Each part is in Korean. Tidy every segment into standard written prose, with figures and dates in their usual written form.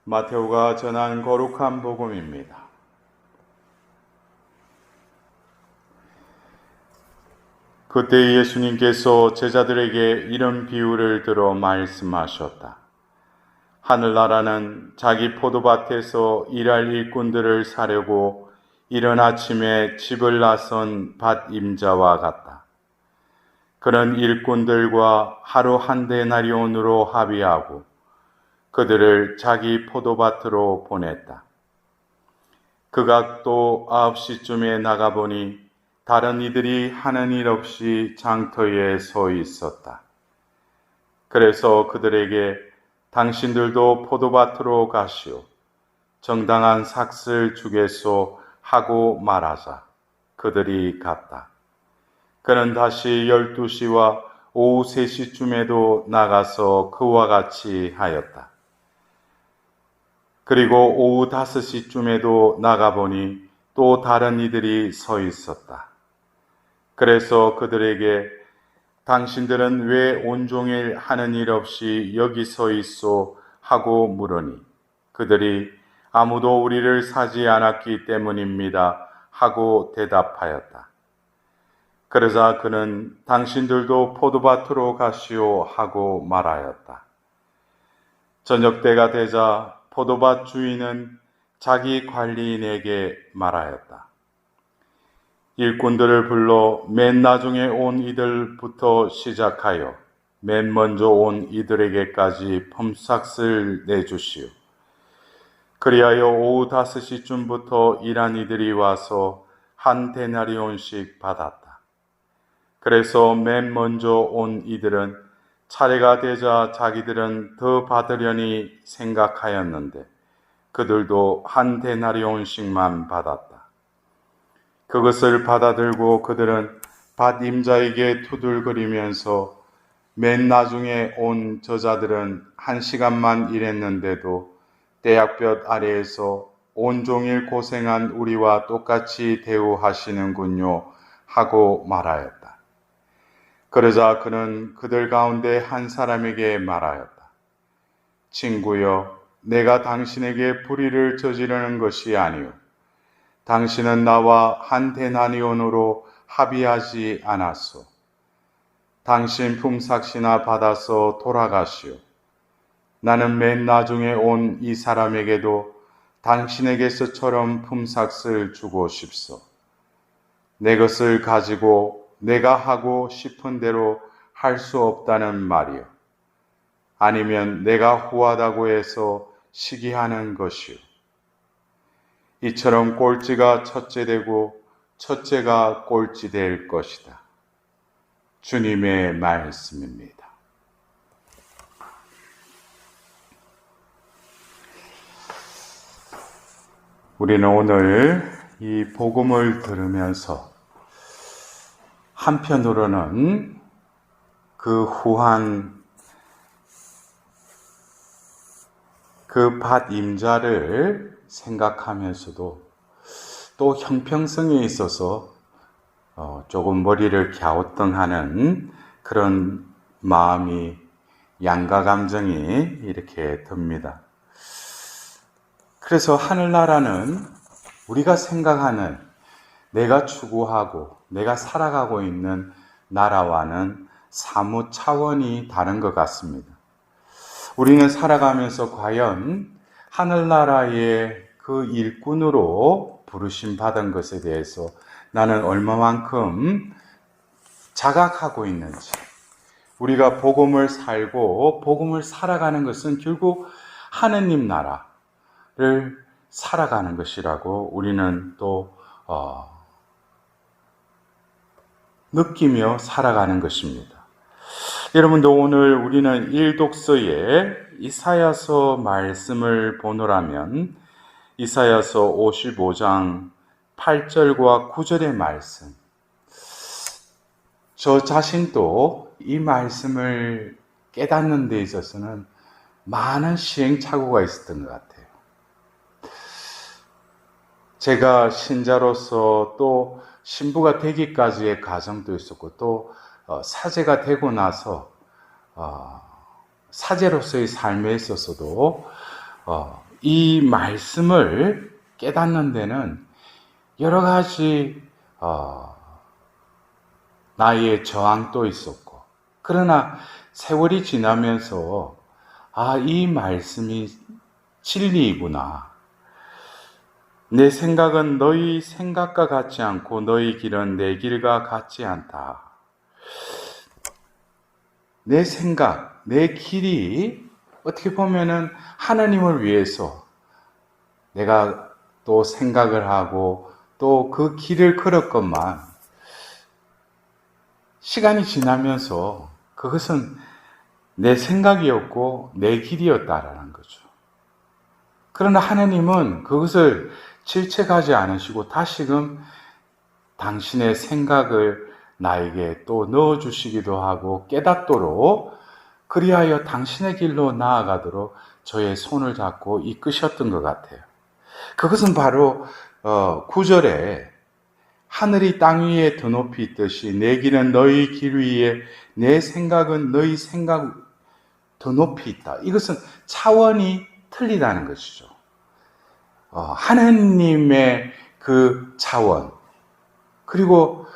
마테오가 전한 거룩한 복음입니다. 그때 예수님께서 제자들에게 이런 비유를 들어 말씀하셨다. 하늘나라는 자기 포도밭에서 일할 일꾼들을 사려고 이른 아침에 집을 나선 밭 임자와 같다. 그는 일꾼들과 하루 한 데나리온으로 합의하고 그들을 자기 포도밭으로 보냈다. 그가 또 9시쯤에 나가보니 다른 이들이 하는 일 없이 장터에 서 있었다. 그래서 그들에게 당신들도 포도밭으로 가시오. 정당한 삭슬 주겠소 하고 말하자. 그들이 갔다. 그는 다시 12시와 오후 3시쯤에도 나가서 그와 같이 하였다. 그리고 오후 5시쯤에도 나가보니 또 다른 이들이 서 있었다. 그래서 그들에게 당신들은 왜 온종일 하는 일 없이 여기 서 있소 하고 물으니 그들이 아무도 우리를 사지 않았기 때문입니다 하고 대답하였다. 그러자 그는 당신들도 포도밭으로 가시오 하고 말하였다. 저녁 때가 되자 포도밭 주인은 자기 관리인에게 말하였다. 일꾼들을 불러 맨 나중에 온 이들부터 시작하여 맨 먼저 온 이들에게까지 품삯을 내주시오. 그리하여 오후 5시쯤부터 일한 이들이 와서 한 데나리온씩 받았다. 그래서 맨 먼저 온 이들은 차례가 되자 자기들은 더 받으려니 생각하였는데 그들도 한 데나리온씩만 받았다. 그것을 받아들고 그들은 밭 임자에게 투덜거리면서 맨 나중에 온 저자들은 1시간만 일했는데도 떼약볕 아래에서 온종일 고생한 우리와 똑같이 대우하시는군요 하고 말하였다. 그러자 그는 그들 가운데 한 사람에게 말하였다. 친구여, 내가 당신에게 불의를 저지르는 것이 아니오. 당신은 나와 한 데나리온으로 합의하지 않았소. 당신 품삯이나 받아서 돌아가시오. 나는 맨 나중에 온 이 사람에게도 당신에게서처럼 품삯을 주고 싶소. 내 것을 가지고 내가 하고 싶은 대로 할 수 없다는 말이오. 아니면 내가 후하다고 해서 시기하는 것이오. 이처럼 꼴찌가 첫째 되고 첫째가 꼴찌 될 것이다. 주님의 말씀입니다. 우리는 오늘 이 복음을 들으면서 한편으로는 그 후한 그 밭 임자를 생각하면서도 또 형평성에 있어서 조금 머리를 갸우뚱하는 그런 마음이 양가 감정이 이렇게 듭니다. 그래서 하늘나라는 우리가 생각하는 내가 추구하고 내가 살아가고 있는 나라와는 사뭇 차원이 다른 것 같습니다. 우리는 살아가면서 과연 하늘나라의 그 일꾼으로 부르심 받은 것에 대해서 나는 얼마만큼 자각하고 있는지, 우리가 복음을 살고 복음을 살아가는 것은 결국 하느님 나라를 살아가는 것이라고 우리는 또 느끼며 살아가는 것입니다. 여러분도 오늘 우리는 일독서에 이사야서 말씀을 보노라면 이사야서 55장 8절과 9절의 말씀, 저 자신도 이 말씀을 깨닫는 데 있어서는 많은 시행착오가 있었던 것 같아요. 제가 신자로서 또 신부가 되기까지의 과정도 있었고 또 사제가 되고 나서 사제로서의 삶에 있어서도 이 말씀을 깨닫는 데는 여러 가지 나의 저항도 있었고, 그러나 세월이 지나면서 이 말씀이 진리이구나. 내 생각은 너희 생각과 같지 않고 너희 길은 내 길과 같지 않다. 내 생각, 내 길이 어떻게 보면은 하나님을 위해서 내가 또 생각을 하고 또 그 길을 걸었건만 시간이 지나면서 그것은 내 생각이었고 내 길이었다라는 거죠. 그러나 하나님은 그것을 질책하지 않으시고 다시금 당신의 생각을 나에게 또 넣어주시기도 하고 깨닫도록, 그리하여 당신의 길로 나아가도록 저의 손을 잡고 이끄셨던 것 같아요. 그것은 바로 9절에 하늘이 땅 위에 더 높이 있듯이 내 길은 너희 길 위에 내 생각은 너희 생각 더 높이 있다. 이것은 차원이 틀리다는 것이죠. 하나님의 그 차원, 그리고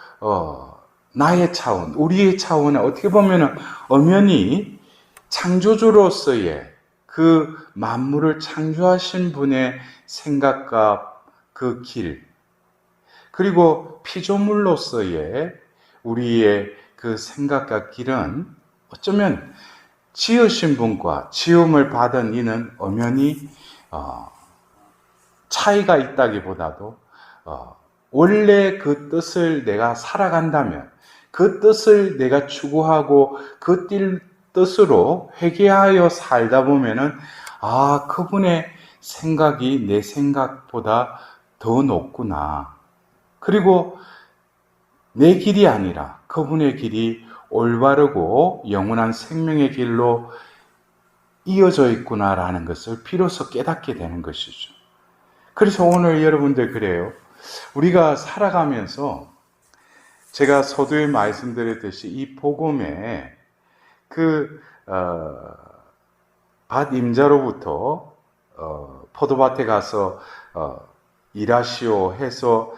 나의 차원, 우리의 차원은 어떻게 보면 엄연히 창조주로서의 그 만물을 창조하신 분의 생각과 그 길, 그리고 피조물로서의 우리의 그 생각과 길은 어쩌면 지으신 분과 지음을 받은 이는 엄연히 차이가 있다기보다도 원래 그 뜻을 내가 살아간다면, 그 뜻을 내가 추구하고 그 뜻으로 회개하여 살다 보면은 그분의 생각이 내 생각보다 더 높구나. 그리고 내 길이 아니라 그분의 길이 올바르고 영원한 생명의 길로 이어져 있구나라는 것을 비로소 깨닫게 되는 것이죠. 그래서 오늘 여러분들 그래요. 우리가 살아가면서 제가 서두에 말씀드렸듯이 이 복음에 밭 임자로부터 포도밭에 가서 일하시오 해서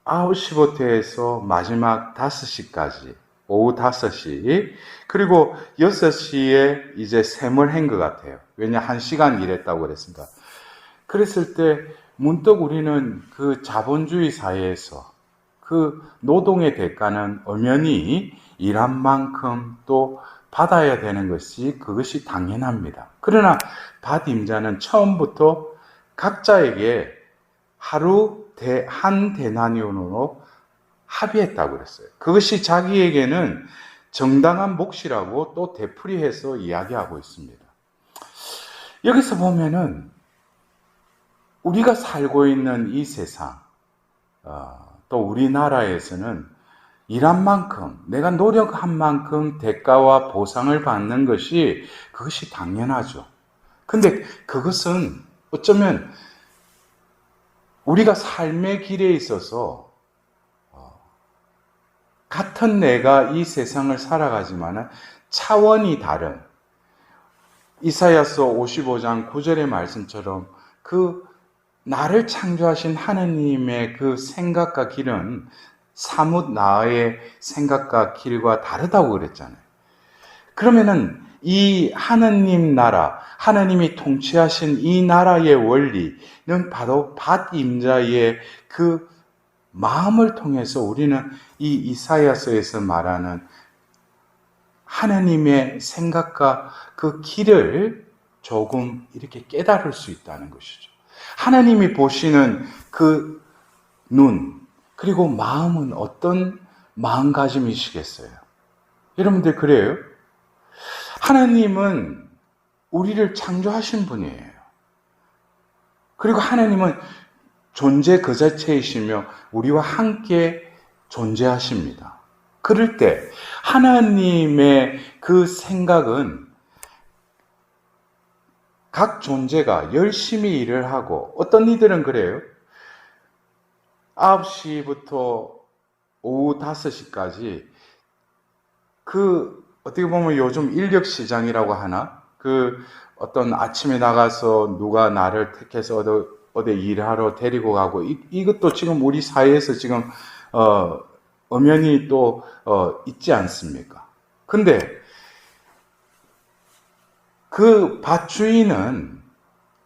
9시부터 마지막 5시까지, 오후 5시, 그리고 6시에 이제 샘을 한 것 같아요. 왜냐, 1시간 일했다고 그랬습니다. 그랬을 때 문득 우리는 그 자본주의 사회에서 그 노동의 대가는 엄연히 일한 만큼 또 받아야 되는 그것이 당연합니다. 그러나 밭 임자는 처음부터 각자에게 하루 한 데나리온으로 합의했다고 그랬어요. 그것이 자기에게는 정당한 몫이라고 또 되풀이해서 이야기하고 있습니다. 여기서 보면은 우리가 살고 있는 이 세상, 또 우리나라에서는 일한 만큼, 내가 노력한 만큼 대가와 보상을 받는 그것이 당연하죠. 근데 그것은 어쩌면 우리가 삶의 길에 있어서 같은 내가 이 세상을 살아가지만 차원이 다른, 이사야서 55장 9절의 말씀처럼 나를 창조하신 하느님의 그 생각과 길은 사뭇 나의 생각과 길과 다르다고 그랬잖아요. 그러면은 이 하느님 나라, 하느님이 통치하신 이 나라의 원리는 바로 밭 임자의 그 마음을 통해서 우리는 이 이사야서에서 말하는 하느님의 생각과 그 길을 조금 이렇게 깨달을 수 있다는 것이죠. 하나님이 보시는 그 눈, 그리고 마음은 어떤 마음가짐이시겠어요? 여러분들 그래요? 하나님은 우리를 창조하신 분이에요. 그리고 하나님은 존재 그 자체이시며 우리와 함께 존재하십니다. 그럴 때 하나님의 그 생각은 각 존재가 열심히 일을 하고, 어떤 이들은 그래요. 9시부터 오후 5시까지 어떻게 보면 요즘 인력시장이라고 하나? 어떤 아침에 나가서 누가 나를 택해서 어디 일하러 데리고 가고, 이것도 지금 우리 사회에서 지금, 엄연히 또, 있지 않습니까? 근데 그 밭주인은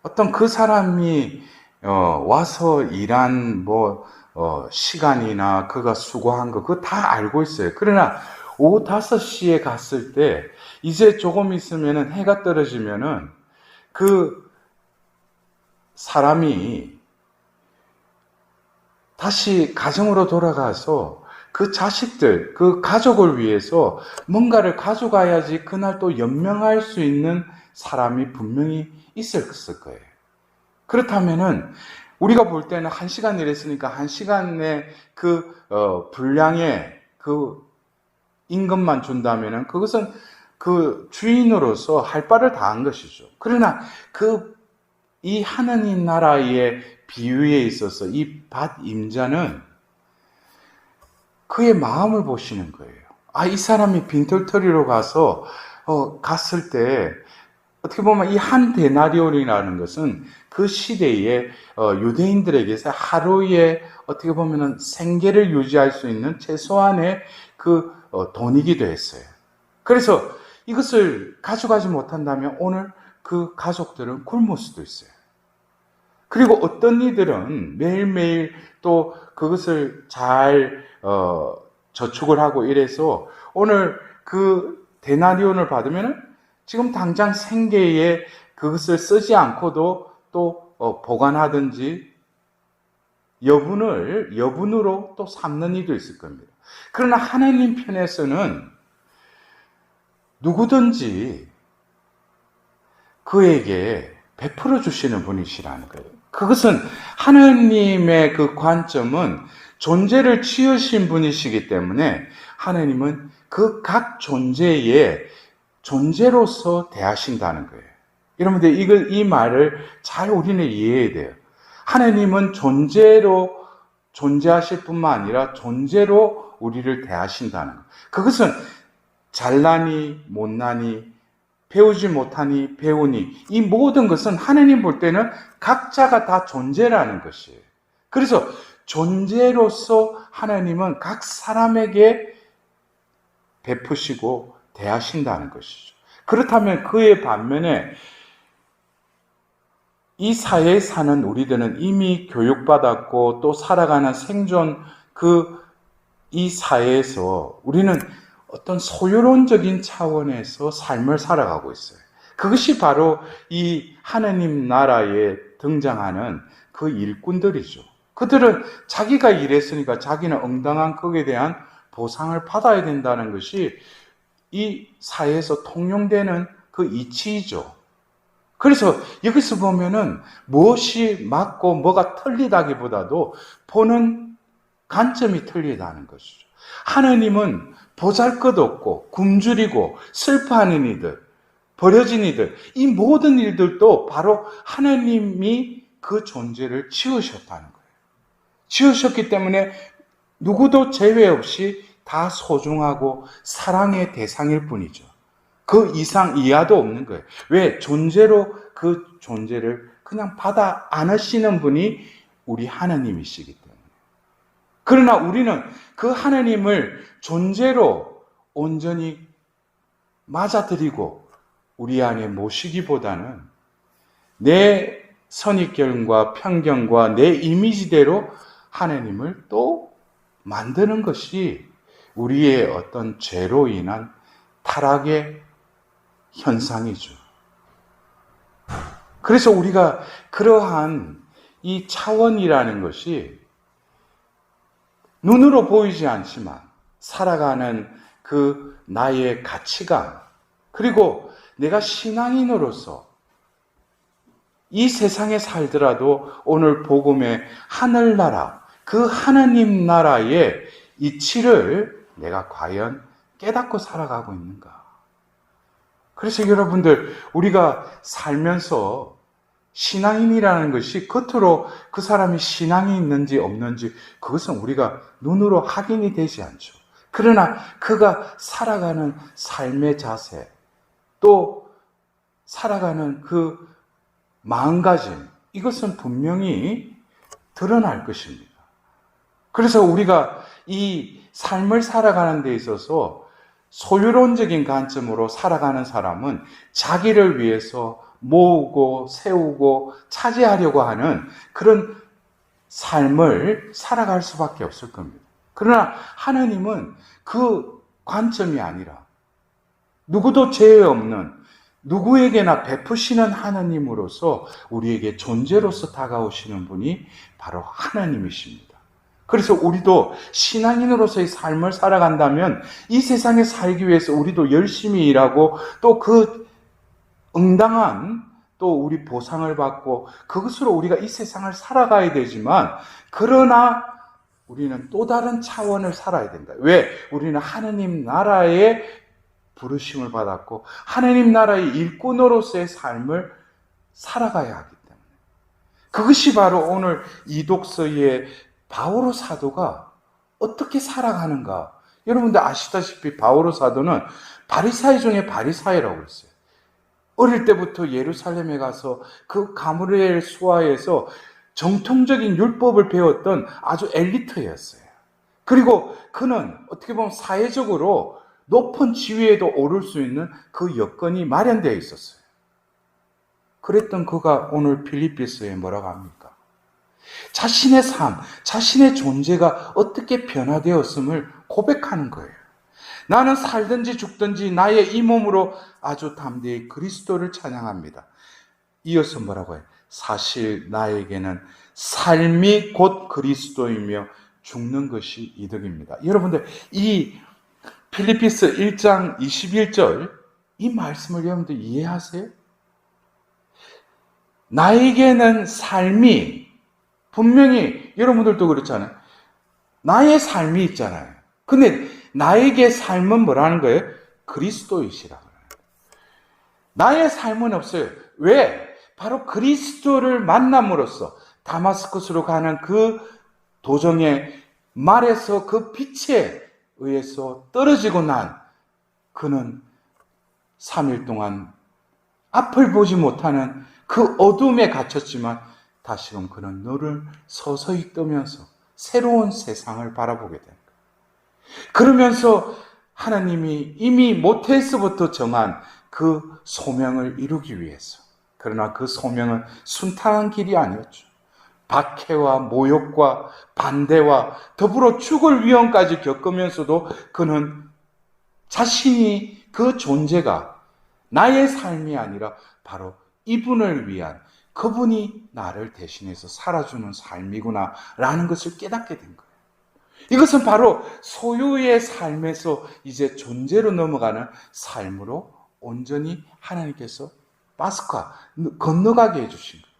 어떤 그 사람이, 와서 일한 시간이나 그가 수고한 거, 그거 다 알고 있어요. 그러나 오후 5시에 갔을 때, 이제 조금 있으면은 해가 떨어지면은 그 사람이 다시 가정으로 돌아가서 그 자식들, 그 가족을 위해서 뭔가를 가져가야지 그날 또 연명할 수 있는 사람이 분명히 있었을 거예요. 그렇다면은 우리가 볼 때는 1시간 일했으니까 1시간의 분량의 임금만 준다면은 그것은 그 주인으로서 할 바를 다 한 것이죠. 그러나 이 하느님 나라의 비유에 있어서 이 밭 임자는 그의 마음을 보시는 거예요. 이 사람이 빈털터리로 갔을 때, 어떻게 보면 이 한 데나리온이라는 것은 그 시대에 유대인들에게서 하루에 어떻게 보면 생계를 유지할 수 있는 최소한의 돈이기도 했어요. 그래서 이것을 가져가지 못한다면 오늘 그 가족들은 굶을 수도 있어요. 그리고 어떤 이들은 매일매일 또 그것을 잘 저축을 하고 이래서 오늘 그 데나리온을 받으면 지금 당장 생계에 그것을 쓰지 않고도 또 보관하든지 여분으로 또 삼는 이도 있을 겁니다. 그러나 하나님 편에서는 누구든지 그에게 베풀어 주시는 분이시라는 거예요. 그것은 하나님의 그 관점은 존재를 지으신 분이시기 때문에 하나님은 그 각 존재의 존재로서 대하신다는 거예요. 여러분들 이 말을 잘 우리는 이해해야 돼요. 하나님은 존재로 존재하실 뿐만 아니라 존재로 우리를 대하신다는 거예요. 그것은 잘나니 못나니 배우지 못하니 배우니 이 모든 것은 하나님 볼 때는 각자가 다 존재라는 것이에요. 그래서 존재로서 하나님은 각 사람에게 베푸시고 대하신다는 것이죠. 그렇다면 그의 반면에 이 사회에 사는 우리들은 이미 교육받았고 또 살아가는 생존 이 사회에서 우리는 어떤 소유론적인 차원에서 삶을 살아가고 있어요. 그것이 바로 이 하나님 나라에 등장하는 그 일꾼들이죠. 그들은 자기가 일했으니까 자기는 응당한 것에 대한 보상을 받아야 된다는 것이 이 사회에서 통용되는 그 이치이죠. 그래서 여기서 보면은 무엇이 맞고 뭐가 틀리다기보다도 보는 관점이 틀리다는 것이죠. 하나님은 보잘것없고 굶주리고 슬퍼하는 이들, 버려진 이들, 이 모든 일들도 바로 하나님이 그 존재를 지으셨다는 거예요. 지으셨기 때문에 누구도 제외 없이 다 소중하고 사랑의 대상일 뿐이죠. 그 이상 이하도 없는 거예요. 왜? 존재로 그 존재를 그냥 받아 안으시는 분이 우리 하나님이시기 때문에. 그러나 우리는 그 하나님을 존재로 온전히 맞아들이고 우리 안에 모시기보다는 내 선입견과 편견과 내 이미지대로 하나님을 또 만드는 것이 우리의 어떤 죄로 인한 타락의 현상이죠. 그래서 우리가 그러한 이 차원이라는 것이 눈으로 보이지 않지만 살아가는 그 나의 가치관, 그리고 내가 신앙인으로서 이 세상에 살더라도 오늘 복음의 하늘나라, 그 하나님 나라의 이치를 내가 과연 깨닫고 살아가고 있는가? 그래서 여러분들, 우리가 살면서 신앙인이라는 것이 겉으로 그 사람이 신앙이 있는지 없는지 그것은 우리가 눈으로 확인이 되지 않죠. 그러나 그가 살아가는 삶의 자세, 또 살아가는 그 마음가짐, 이것은 분명히 드러날 것입니다. 그래서 우리가 이 삶을 살아가는 데 있어서 소유론적인 관점으로 살아가는 사람은 자기를 위해서 모으고 세우고 차지하려고 하는 그런 삶을 살아갈 수밖에 없을 겁니다. 그러나 하나님은 그 관점이 아니라 누구도 죄 없는 누구에게나 베푸시는 하나님으로서 우리에게 존재로서 다가오시는 분이 바로 하나님이십니다. 그래서 우리도 신앙인으로서의 삶을 살아간다면 이 세상에 살기 위해서 우리도 열심히 일하고 또 그 응당한 또 우리 보상을 받고 그것으로 우리가 이 세상을 살아가야 되지만 그러나 우리는 또 다른 차원을 살아야 된다. 왜? 우리는 하나님 나라의 부르심을 받았고 하나님 나라의 일꾼으로서의 삶을 살아가야 하기 때문에 그것이 바로 오늘 이 독서의 바오로 사도가 어떻게 살아가는가. 여러분들 아시다시피 바오로 사도는 바리사이 중에 바리사이라고 했어요. 어릴 때부터 예루살렘에 가서 그 가므리엘 수하에서 정통적인 율법을 배웠던 아주 엘리트였어요. 그리고 그는 어떻게 보면 사회적으로 높은 지위에도 오를 수 있는 그 여건이 마련되어 있었어요. 그랬던 그가 오늘 필리피스에 뭐라고 합니까? 자신의 삶, 자신의 존재가 어떻게 변화되었음을 고백하는 거예요. 나는 살든지 죽든지 나의 이 몸으로 아주 담대히 그리스도를 찬양합니다. 이어서 뭐라고 해요? 사실 나에게는 삶이 곧 그리스도이며 죽는 것이 이득입니다. 여러분들 이 필리피스 1장 21절 이 말씀을 여러분들 이해하세요? 나에게는 삶이 분명히 여러분들도 그렇잖아요. 나의 삶이 있잖아요. 근데 나에게 삶은 뭐라는 거예요? 그리스도이시라고. 나의 삶은 없어요. 왜? 바로 그리스도를 만남으로써 다마스쿠스로 가는 그 도정의 말에서 그 빛에 의해서 떨어지고 난 그는 3일 동안 앞을 보지 못하는 그 어둠에 갇혔지만 다시금 그는 눈을 서서히 뜨면서 새로운 세상을 바라보게 됩니다. 그러면서 하나님이 이미 모태에서부터 정한 그 소명을 이루기 위해서, 그러나 그 소명은 순탄한 길이 아니었죠. 박해와 모욕과 반대와 더불어 죽을 위험까지 겪으면서도 그는 자신이 그 존재가 나의 삶이 아니라 바로 이분을 위한, 그분이 나를 대신해서 살아주는 삶이구나 라는 것을 깨닫게 된 거예요. 이것은 바로 소유의 삶에서 이제 존재로 넘어가는 삶으로 온전히 하나님께서 파스카, 건너가게 해주신 거예요.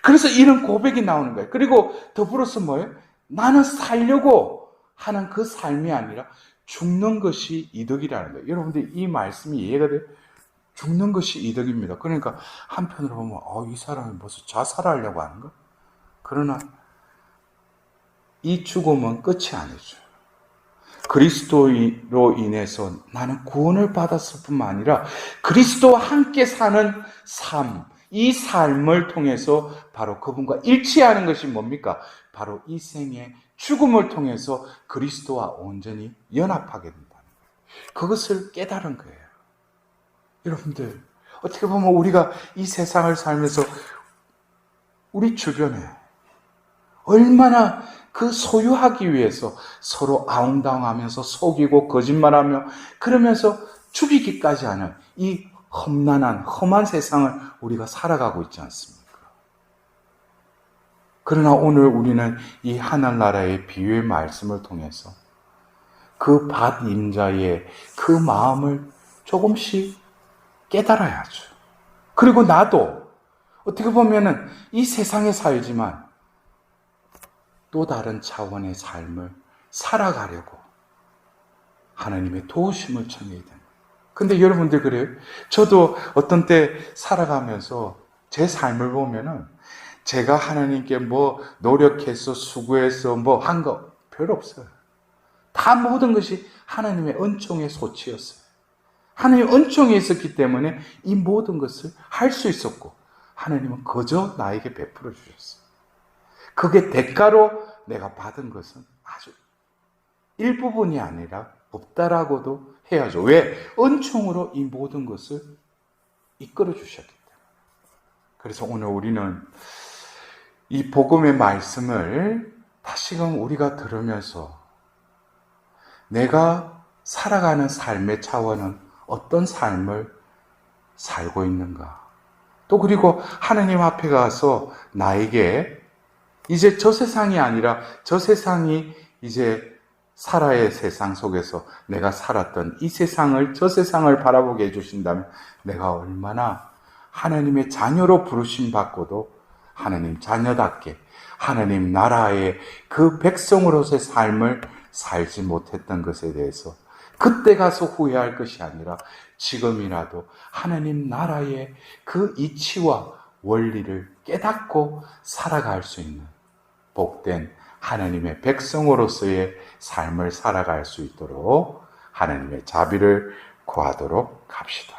그래서 이런 고백이 나오는 거예요. 그리고 더불어서 뭐예요? 나는 살려고 하는 그 삶이 아니라 죽는 것이 이득이라는 거예요. 여러분들 이 말씀이 이해가 돼요? 죽는 것이 이득입니다. 그러니까 한편으로 보면 이 사람이 무슨 자살하려고 하는 거? 그러나 이 죽음은 끝이 아니죠. 그리스도로 인해서 나는 구원을 받았을 뿐만 아니라 그리스도와 함께 사는 삶, 이 삶을 통해서 바로 그분과 일치하는 것이 뭡니까? 바로 이 생의 죽음을 통해서 그리스도와 온전히 연합하게 된다는 거예요. 그것을 깨달은 거예요. 여러분들, 어떻게 보면 우리가 이 세상을 살면서 우리 주변에 얼마나 그 소유하기 위해서 서로 아웅다웅하면서 속이고 거짓말하며 그러면서 죽이기까지 하는 이 험난한 험한 세상을 우리가 살아가고 있지 않습니까? 그러나 오늘 우리는 이 하늘나라의 비유의 말씀을 통해서 그 밭 임자의 그 마음을 조금씩 깨달아야죠. 그리고 나도 어떻게 보면은 이 세상에 살지만 또 다른 차원의 삶을 살아가려고 하나님의 도우심을 청해야 됩니다. 근데 여러분들 그래요? 저도 어떤 때 살아가면서 제 삶을 보면은 제가 하나님께 뭐 노력해서 수고해서 뭐 한 거 별로 없어요. 다 모든 것이 하나님의 은총의 소치였어요. 하나님 은총이 있었기 때문에 이 모든 것을 할 수 있었고, 하나님은 그저 나에게 베풀어 주셨어요. 그게 대가로 내가 받은 것은 아주 일부분이 아니라 없다라고도 해야죠. 왜? 은총으로 이 모든 것을 이끌어 주셨기 때문에. 그래서 오늘 우리는 이 복음의 말씀을 다시금 우리가 들으면서 내가 살아가는 삶의 차원은 어떤 삶을 살고 있는가? 또 그리고 하나님 앞에 가서 나에게 이제 저 세상이 아니라 저 세상이 이제 살아의 세상 속에서 내가 살았던 이 세상을, 저 세상을 바라보게 해주신다면 내가 얼마나 하나님의 자녀로 부르심 받고도 하나님 자녀답게 하나님 나라의 그 백성으로서의 삶을 살지 못했던 것에 대해서 그때 가서 후회할 것이 아니라 지금이라도 하나님 나라의 그 이치와 원리를 깨닫고 살아갈 수 있는 복된 하나님의 백성으로서의 삶을 살아갈 수 있도록 하나님의 자비를 구하도록 합시다.